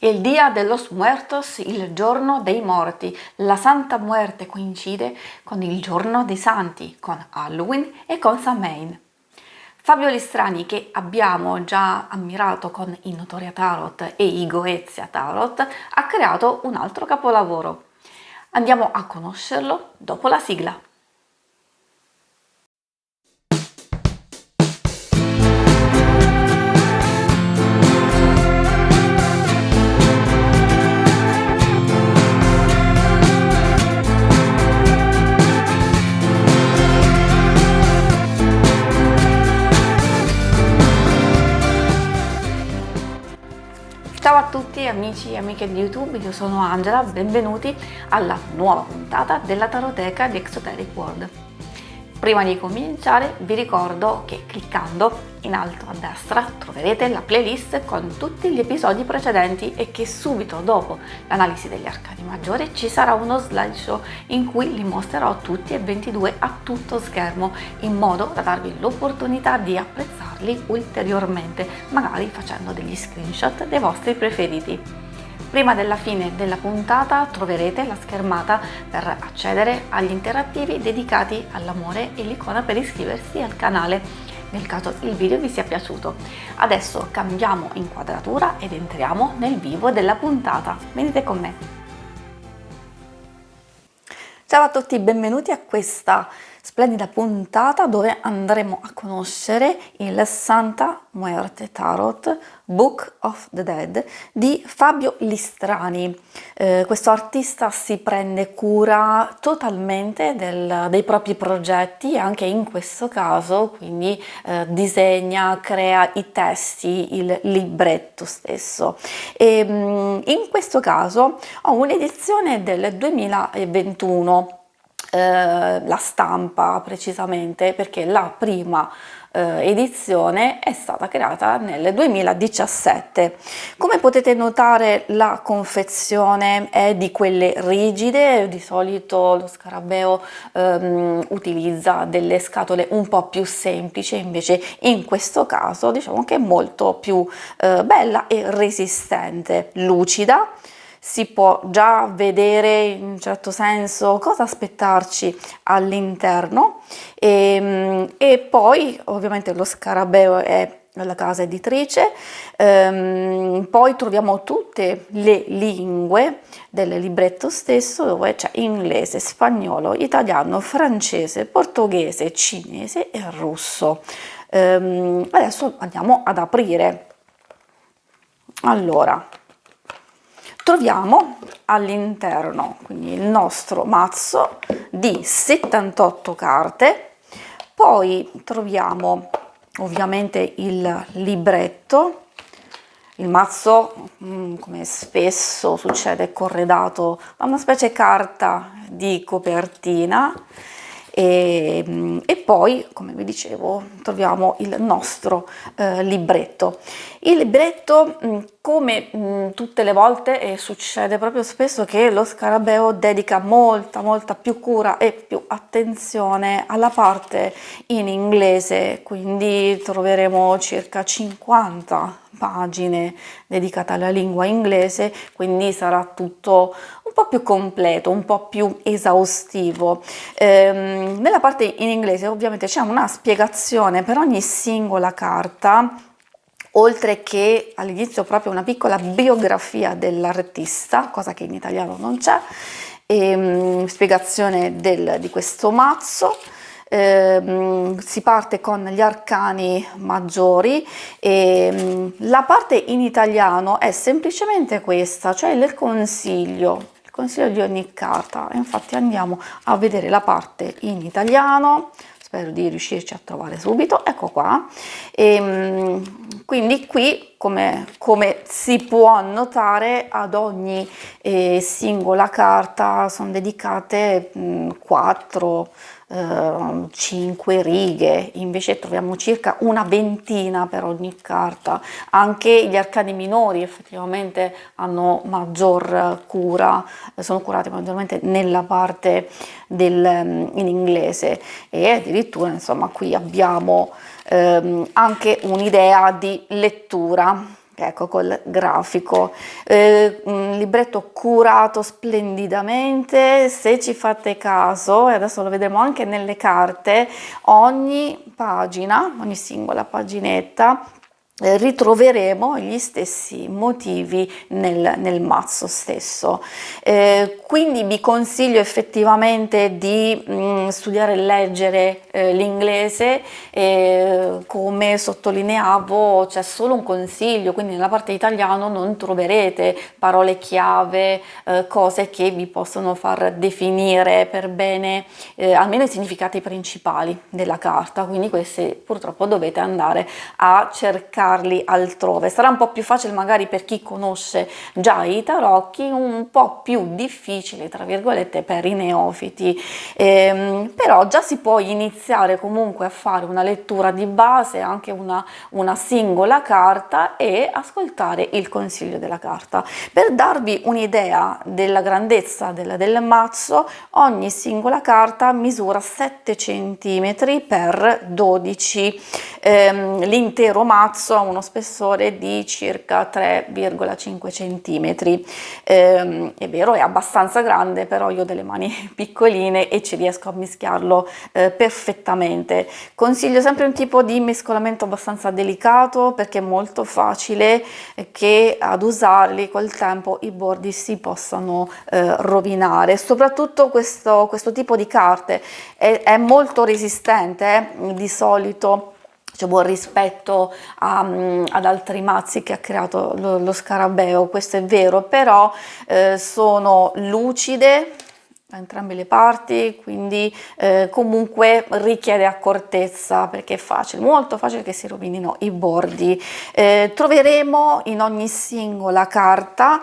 Il Día de los Muertos, il giorno dei morti. La Santa Muerte coincide con il giorno dei santi, con Halloween e con Samhain. Fabio Listrani, che abbiamo già ammirato con i Notoria Tarot e i Goetzia Tarot, ha creato un altro capolavoro. Andiamo a conoscerlo dopo la sigla. Ciao a tutti amici e amiche di YouTube, io sono Angela, benvenuti alla nuova puntata della Taroteca di Exoteric World. Prima di cominciare vi ricordo che cliccando in alto a destra troverete la playlist con tutti gli episodi precedenti e che subito dopo l'analisi degli arcani maggiori ci sarà uno slideshow in cui li mostrerò tutti e 22 a tutto schermo, in modo da darvi l'opportunità di apprezzarli ulteriormente, magari facendo degli screenshot dei vostri preferiti. Prima della fine della puntata troverete la schermata per accedere agli interattivi dedicati all'amore e l'icona per iscriversi al canale, nel caso il video vi sia piaciuto. Adesso cambiamo inquadratura ed entriamo nel vivo della puntata. Venite con me. Ciao a tutti, benvenuti a questa splendida puntata dove andremo a conoscere il Santa Muerte Tarot Book of the Dead di Fabio Listrani. Questo artista si prende cura totalmente dei propri progetti, anche in questo caso, quindi disegna, crea i testi, il libretto stesso. E, in questo caso ho un'edizione del 2021. La stampa precisamente, perché la prima edizione è stata creata nel 2017. Come potete notare, la confezione è di quelle rigide. Di solito lo scarabeo utilizza delle scatole un po' più semplici, invece in questo caso diciamo che è molto più bella e resistente, lucida. Si può già vedere in un certo senso cosa aspettarci all'interno e poi ovviamente lo scarabeo è la casa editrice. Poi troviamo tutte le lingue del libretto stesso, dove c'è inglese, spagnolo, italiano, francese, portoghese, cinese e russo. Adesso andiamo ad aprire. Allora, troviamo all'interno quindi il nostro mazzo di 78 carte, poi troviamo ovviamente il libretto. Il mazzo, come spesso succede, è corredato da una specie carta di copertina e poi, come vi dicevo, troviamo il nostro libretto. Il libretto, come tutte le volte, succede proprio spesso che lo scarabeo dedica molta più cura e più attenzione alla parte in inglese, quindi troveremo circa 50 pagine dedicate alla lingua inglese, quindi sarà tutto un po' più completo, un po' più esaustivo. Nella parte in inglese ovviamente c'è una spiegazione per ogni singola carta, oltre che all'inizio proprio una piccola biografia dell'artista, cosa che in italiano non c'è, spiegazione di questo mazzo. Si parte con gli arcani maggiori e la parte in italiano è semplicemente questa, cioè il consiglio di ogni carta. Infatti andiamo a vedere la parte in italiano. Spero di riuscirci a trovare subito, ecco qua. Quindi qui, come si può notare, ad ogni singola carta sono dedicate 4 5 righe, invece troviamo circa una ventina per ogni carta. Anche gli arcani minori effettivamente hanno maggior cura, sono curati maggiormente nella parte in inglese, e addirittura insomma qui abbiamo anche un'idea di lettura ecco, col grafico, un libretto curato splendidamente. Se ci fate caso, e adesso lo vedremo anche nelle carte, ogni pagina, ogni singola paginetta, ritroveremo gli stessi motivi nel mazzo stesso. Quindi vi consiglio effettivamente di studiare e leggere l'inglese. Come sottolineavo, c'è solo un consiglio, quindi nella parte italiano non troverete parole chiave, cose che vi possono far definire per bene almeno i significati principali della carta, quindi questi purtroppo dovete andare a cercarli altrove. Sarà un po' più facile magari per chi conosce già i tarocchi, un po' più difficile tra virgolette per i neofiti, però già si può iniziare comunque a fare una lettura di base, anche una singola carta, e ascoltare il consiglio della carta. Per darvi un'idea della grandezza del mazzo, ogni singola carta misura 7 cm per 12, l'intero mazzo ha uno spessore di circa 3,5 cm. È vero, è abbastanza grande, però io ho delle mani piccoline e ci riesco a mischiarlo perfettamente. Consiglio sempre un tipo di mescolamento abbastanza delicato, perché è molto facile che ad usarli col tempo i bordi si possano rovinare. Soprattutto questo tipo di carte è molto resistente, di solito c'è buon rispetto ad altri mazzi che ha creato lo scarabeo, questo è vero, però sono lucide da entrambe le parti, quindi comunque richiede accortezza, perché è facile, molto facile che si rovinino i bordi. Troveremo in ogni singola carta,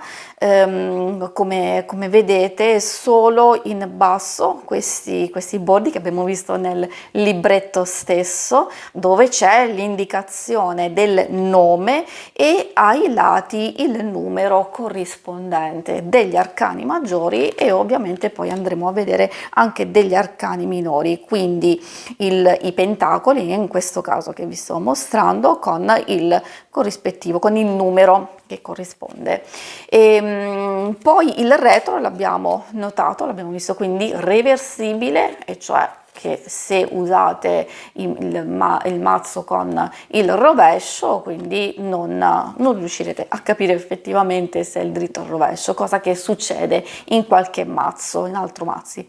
come vedete, solo in basso questi bordi che abbiamo visto nel libretto stesso, dove c'è l'indicazione del nome e ai lati il numero corrispondente degli arcani maggiori, e ovviamente poi andremo a vedere anche degli arcani minori, quindi i pentacoli, in questo caso che vi sto mostrando, con il corrispettivo, con il numero che corrisponde. Poi il retro l'abbiamo notato, l'abbiamo visto, quindi reversibile, e cioè che se usate il mazzo con il rovescio, quindi non riuscirete a capire effettivamente se è il dritto o il rovescio, cosa che succede in qualche mazzo, in altri mazzi.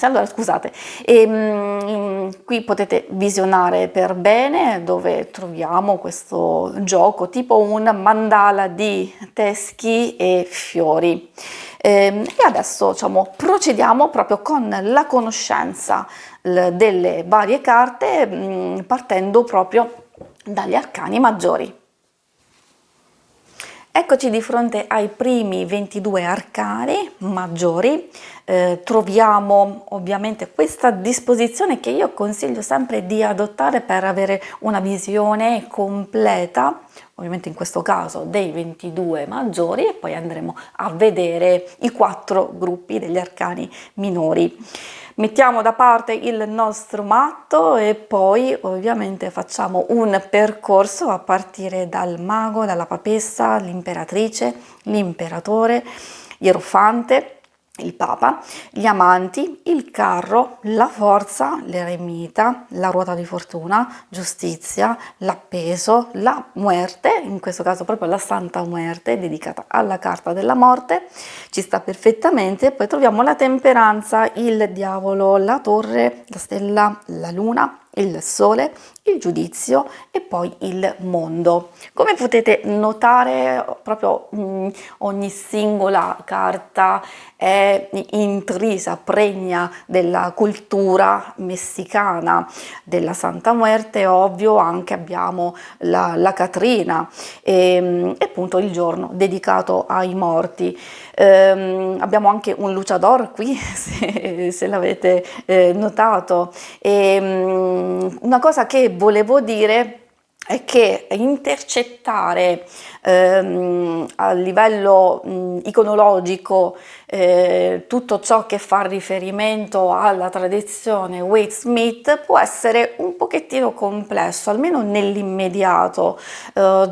Allora scusate, qui potete visionare per bene, dove troviamo questo gioco tipo un mandala di teschi e fiori. E adesso, diciamo, procediamo proprio con la conoscenza delle varie carte, partendo proprio dagli arcani maggiori. Eccoci di fronte ai primi 22 arcani maggiori. Troviamo ovviamente questa disposizione che io consiglio sempre di adottare per avere una visione completa, ovviamente in questo caso dei 22 maggiori, e poi andremo a vedere i 4 gruppi degli arcani minori. Mettiamo da parte il nostro matto e poi ovviamente facciamo un percorso a partire dal mago, dalla papessa, l'imperatrice, l'imperatore, l'ierofante, il papa, gli amanti, il carro, la forza, l'eremita, la ruota di fortuna, giustizia, l'appeso, la muerte, in questo caso proprio la Santa Muerte, dedicata alla carta della morte, ci sta perfettamente. Poi troviamo la temperanza, il diavolo, la torre, la stella, la luna, il sole, il giudizio e poi il mondo. Come potete notare, proprio ogni singola carta è intrisa, pregna della cultura messicana della Santa Muerte. Ovvio, anche abbiamo la Catrina e appunto il giorno dedicato ai morti. Abbiamo anche un luchador qui, se l'avete notato. Una cosa che volevo dire è che intercettare a livello iconologico, tutto ciò che fa riferimento alla tradizione Waite Smith può essere un pochettino complesso, almeno nell'immediato.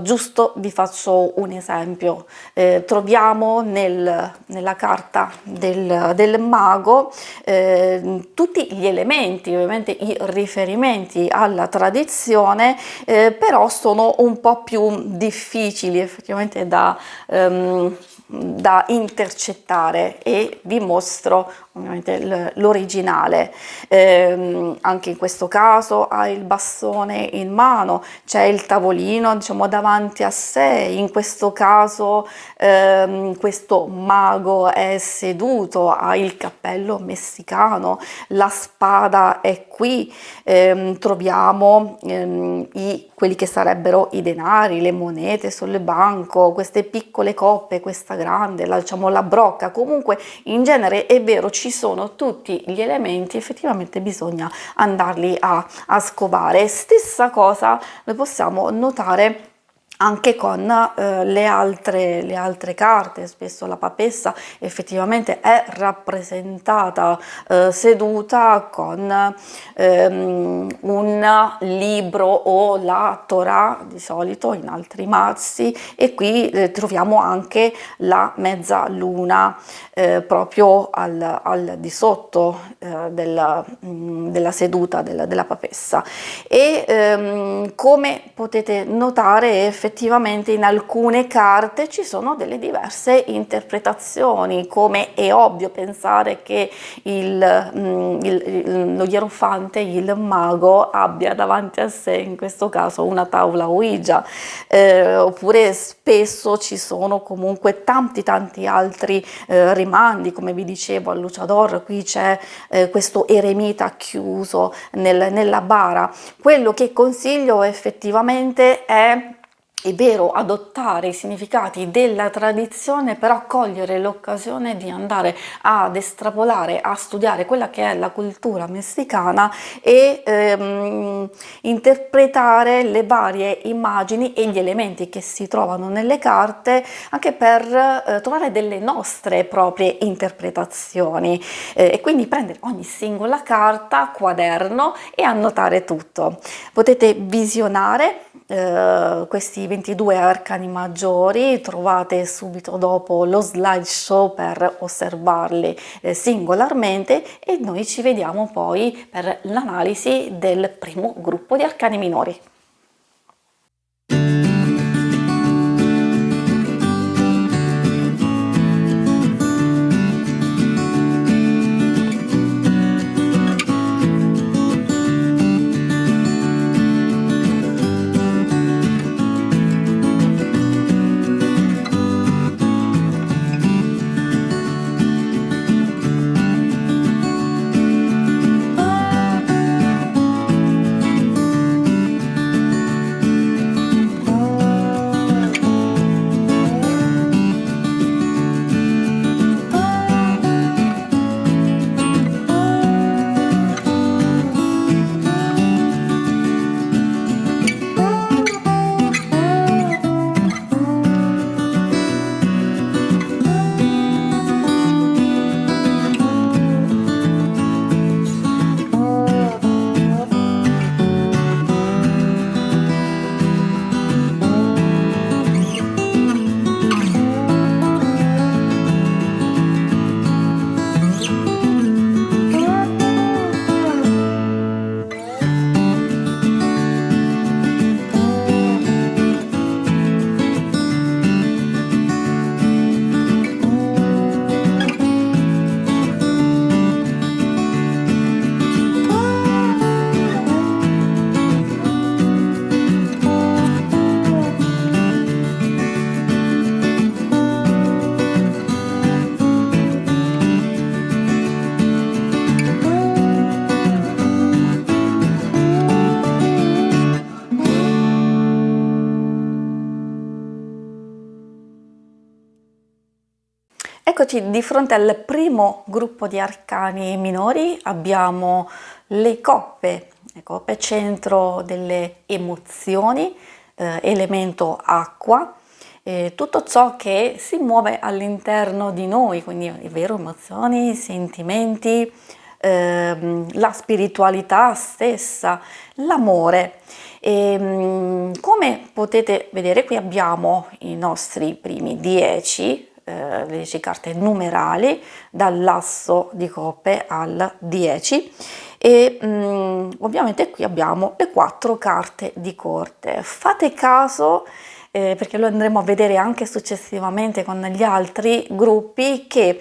Giusto vi faccio un esempio. Troviamo nella carta del mago tutti gli elementi, ovviamente i riferimenti alla tradizione, però sono un po' più difficili effettivamente da intercettare, e vi mostro ovviamente l'originale. Anche in questo caso ha il bastone in mano, c'è il tavolino diciamo davanti a sé. In questo caso questo mago è seduto, ha il cappello messicano, la spada è qui, troviamo quelli che sarebbero i denari, le monete sul banco, queste piccole coppe, questa grande, diciamo la brocca. Comunque in genere è vero, ci sono tutti gli elementi, effettivamente bisogna andarli a scovare. Stessa cosa lo possiamo notare anche con le altre carte. Spesso la papessa effettivamente è rappresentata seduta con un libro o la Torah di solito in altri mazzi, e qui troviamo anche la mezzaluna proprio al di sotto della seduta della papessa. E come potete notare, effettivamente in alcune carte ci sono delle diverse interpretazioni, come è ovvio pensare che lo ierofante, il mago, abbia davanti a sé in questo caso una tavola Ouija, oppure spesso ci sono comunque tanti altri rimandi, come vi dicevo al luchador. Qui c'è questo eremita chiuso nella bara. Quello che consiglio effettivamente è vero, adottare i significati della tradizione, però cogliere l'occasione di andare ad estrapolare, a studiare quella che è la cultura messicana e interpretare le varie immagini e gli elementi che si trovano nelle carte, anche per trovare delle nostre proprie interpretazioni, e quindi prendere ogni singola carta, quaderno, e annotare tutto. Potete visionare questi 22 arcani maggiori, trovate subito dopo lo slideshow per osservarli singolarmente, e noi ci vediamo poi per l'analisi del primo gruppo di arcani minori. Eccoci di fronte al primo gruppo di arcani minori. Abbiamo le coppe centro delle emozioni, elemento acqua, tutto ciò che si muove all'interno di noi, quindi è vero, emozioni, sentimenti, la spiritualità stessa, l'amore. Come potete vedere, qui abbiamo i nostri primi 10, le 10 carte numerali, dall'asso di coppe al 10, e ovviamente qui abbiamo le 4 carte di corte. Fate caso, perché lo andremo a vedere anche successivamente con gli altri gruppi, che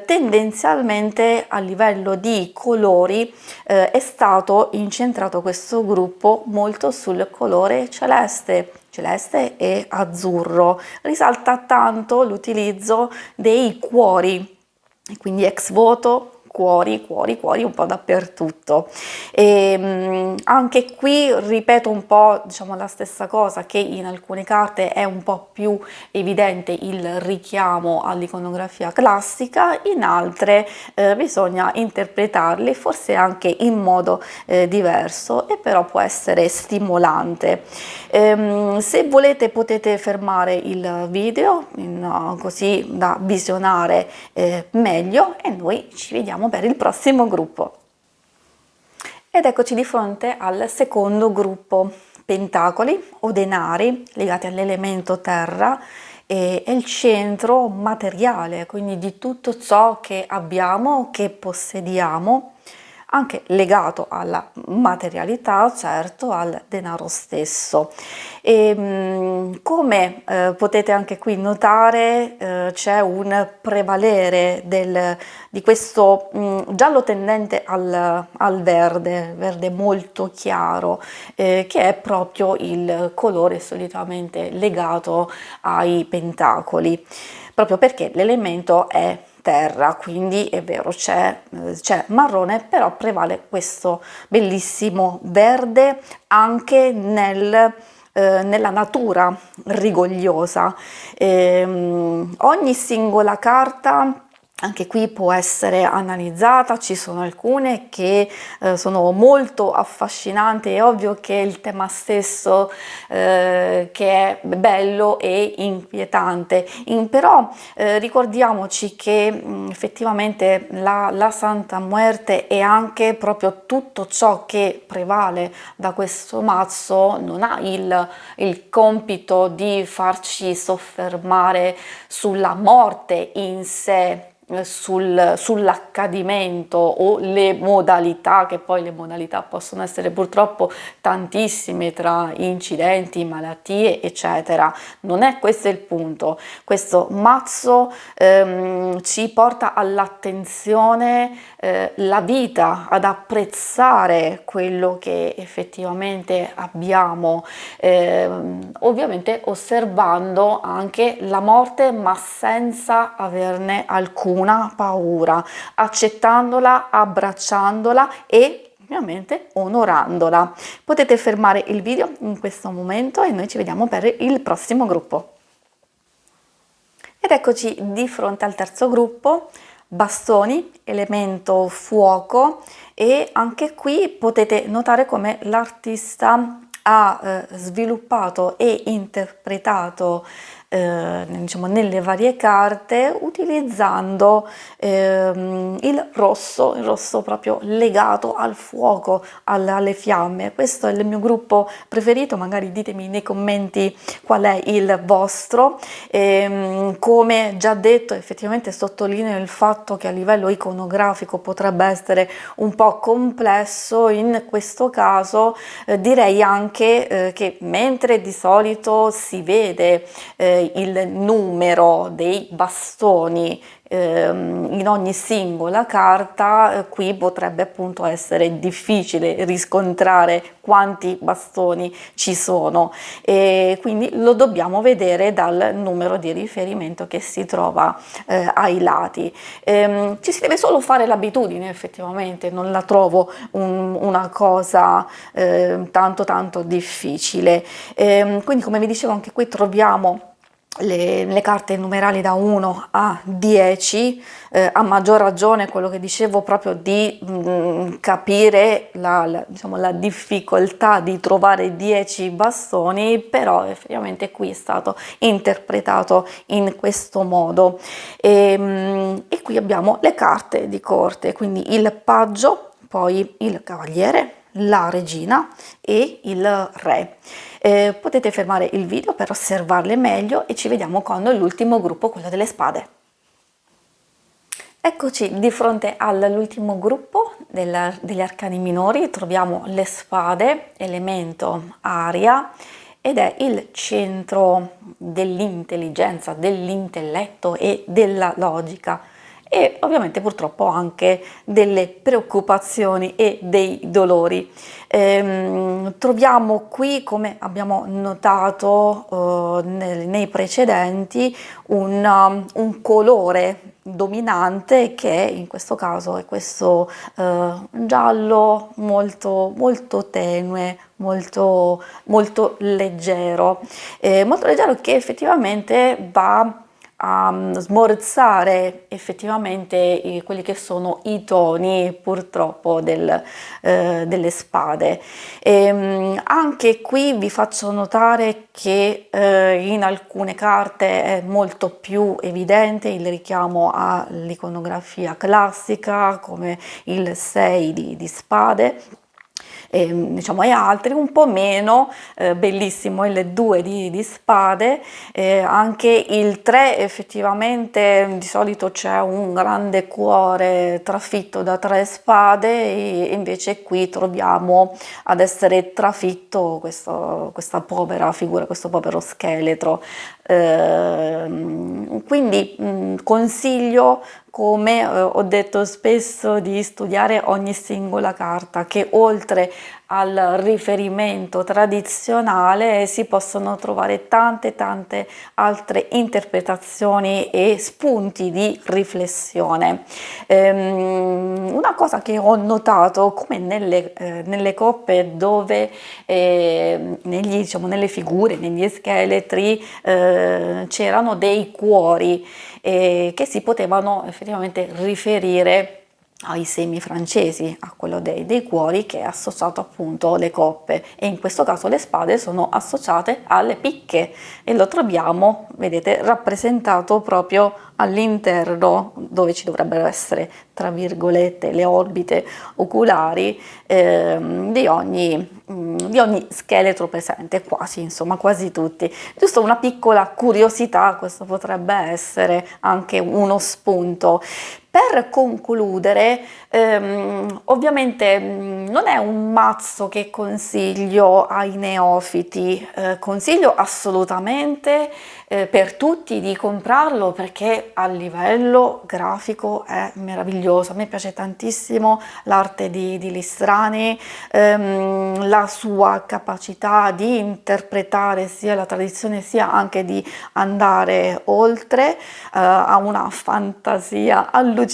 tendenzialmente a livello di colori è stato incentrato questo gruppo molto sul colore celeste e azzurro. Risalta tanto l'utilizzo dei cuori, e quindi ex voto, cuori, cuori, cuori un po' dappertutto. Anche qui ripeto un po', diciamo, la stessa cosa, che in alcune carte è un po' più evidente il richiamo all'iconografia classica, in altre bisogna interpretarli forse anche in modo diverso, e però può essere stimolante. Se volete potete fermare il video così da visionare meglio, e noi ci vediamo per il prossimo gruppo. Ed eccoci di fronte al secondo gruppo, pentacoli o denari legati all'elemento terra, e è il centro materiale, quindi di tutto ciò che abbiamo, che possediamo, anche legato alla materialità, certo, al denaro stesso. Come potete anche qui notare, c'è un prevalere di questo giallo tendente al verde molto chiaro, che è proprio il colore solitamente legato ai pentacoli, proprio perché l'elemento è terra, quindi è vero, c'è marrone, però prevale questo bellissimo verde anche nella natura rigogliosa. Ogni singola carta anche qui può essere analizzata, ci sono alcune che sono molto affascinanti. È ovvio che il tema stesso che è bello e inquietante, però ricordiamoci che effettivamente la Santa Muerte è anche proprio tutto ciò che prevale da questo mazzo. Non ha il compito di farci soffermare sulla morte in sé, sull'accadimento o le modalità, che poi le modalità possono essere purtroppo tantissime, tra incidenti, malattie, eccetera. Non è questo il punto. Questo mazzo ci porta all'attenzione la vita, ad apprezzare quello che effettivamente abbiamo, ovviamente osservando anche la morte, ma senza averne alcuna paura, accettandola, abbracciandola e ovviamente onorandola. Potete fermare il video in questo momento e noi ci vediamo per il prossimo gruppo. Ed eccoci di fronte al terzo gruppo, bastoni, elemento fuoco, e anche qui potete notare come l'artista ha sviluppato e interpretato diciamo nelle varie carte, utilizzando il rosso proprio legato al fuoco, alle fiamme. Questo è il mio gruppo preferito, magari ditemi nei commenti qual è il vostro. Come già detto, effettivamente sottolineo il fatto che a livello iconografico potrebbe essere un po' complesso. In questo caso direi anche che mentre di solito si vede il numero dei bastoni in ogni singola carta, qui potrebbe appunto essere difficile riscontrare quanti bastoni ci sono, e quindi lo dobbiamo vedere dal numero di riferimento che si trova ai lati. Ci si deve solo fare l'abitudine, effettivamente non la trovo una cosa tanto difficile. Quindi, come vi dicevo, anche qui troviamo le carte numerali da 1 a 10, a maggior ragione quello che dicevo proprio di capire diciamo, la difficoltà di trovare 10 bastoni, però effettivamente qui è stato interpretato in questo modo. E qui abbiamo le carte di corte, quindi il paggio, poi il cavaliere, la regina e il re. Potete fermare il video per osservarle meglio e ci vediamo con l'ultimo gruppo, quello delle spade. Eccoci di fronte all'ultimo gruppo degli arcani minori, troviamo le spade, elemento aria, ed è il centro dell'intelligenza, dell'intelletto e della logica, e ovviamente purtroppo anche delle preoccupazioni e dei dolori. Troviamo qui, come abbiamo notato nei precedenti, un colore dominante che in questo caso è questo giallo molto tenue, molto leggero, che effettivamente va a smorzare effettivamente quelli che sono i toni purtroppo delle spade. Anche qui vi faccio notare che in alcune carte è molto più evidente il richiamo all'iconografia classica, come il 6 di spade. Diciamo, e altri un po' meno, bellissimo il 2 di spade, anche il 3 effettivamente di solito c'è un grande cuore trafitto da 3 spade, e invece qui troviamo ad essere trafitto questa povera figura, questo povero scheletro. Quindi consiglio, come ho detto spesso, di studiare ogni singola carta, che oltre al riferimento tradizionale si possono trovare tante altre interpretazioni e spunti di riflessione. Una cosa che ho notato, come nelle coppe dove nelle figure, negli scheletri c'erano dei cuori che si potevano effettivamente riferire ai semi francesi, a quello dei cuori, che è associato appunto alle coppe, e in questo caso le spade sono associate alle picche, e lo troviamo, vedete, rappresentato proprio all'interno, dove ci dovrebbero essere, tra virgolette, le orbite oculari di ogni scheletro presente, quasi, insomma, quasi tutti. Giusto una piccola curiosità, questo potrebbe essere anche uno spunto. Per concludere, ovviamente non è un mazzo che consiglio ai neofiti, consiglio assolutamente per tutti di comprarlo, perché a livello grafico è meraviglioso. A me piace tantissimo l'arte di Listrani, la sua capacità di interpretare sia la tradizione sia anche di andare oltre, ha una fantasia allucinante,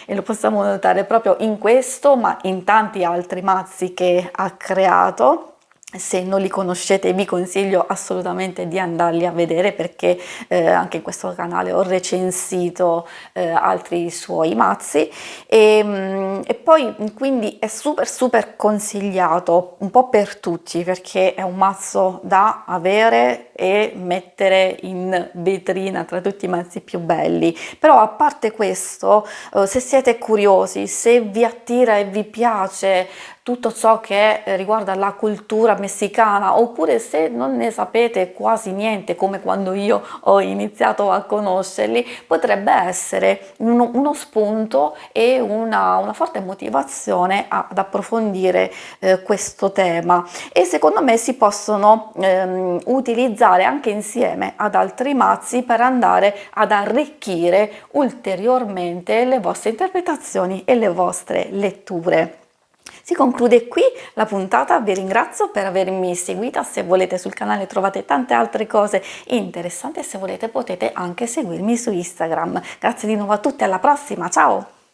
e lo possiamo notare proprio in questo, ma in tanti altri mazzi che ha creato. Se non li conoscete vi consiglio assolutamente di andarli a vedere, perché anche in questo canale ho recensito altri suoi mazzi, e poi quindi è super consigliato un po' per tutti, perché è un mazzo da avere e mettere in vetrina tra tutti i mazzi più belli. Però a parte questo, se siete curiosi, se vi attira e vi piace tutto ciò che riguarda la cultura messicana, oppure se non ne sapete quasi niente, come quando io ho iniziato a conoscerli, potrebbe essere uno spunto e una forte motivazione ad approfondire questo tema, e secondo me si possono utilizzare anche insieme ad altri mazzi per andare ad arricchire ulteriormente le vostre interpretazioni e le vostre letture. Si conclude qui la puntata, vi ringrazio per avermi seguita. Se volete, sul canale trovate tante altre cose interessanti, e se volete potete anche seguirmi su Instagram. Grazie di nuovo a tutti, alla prossima, ciao!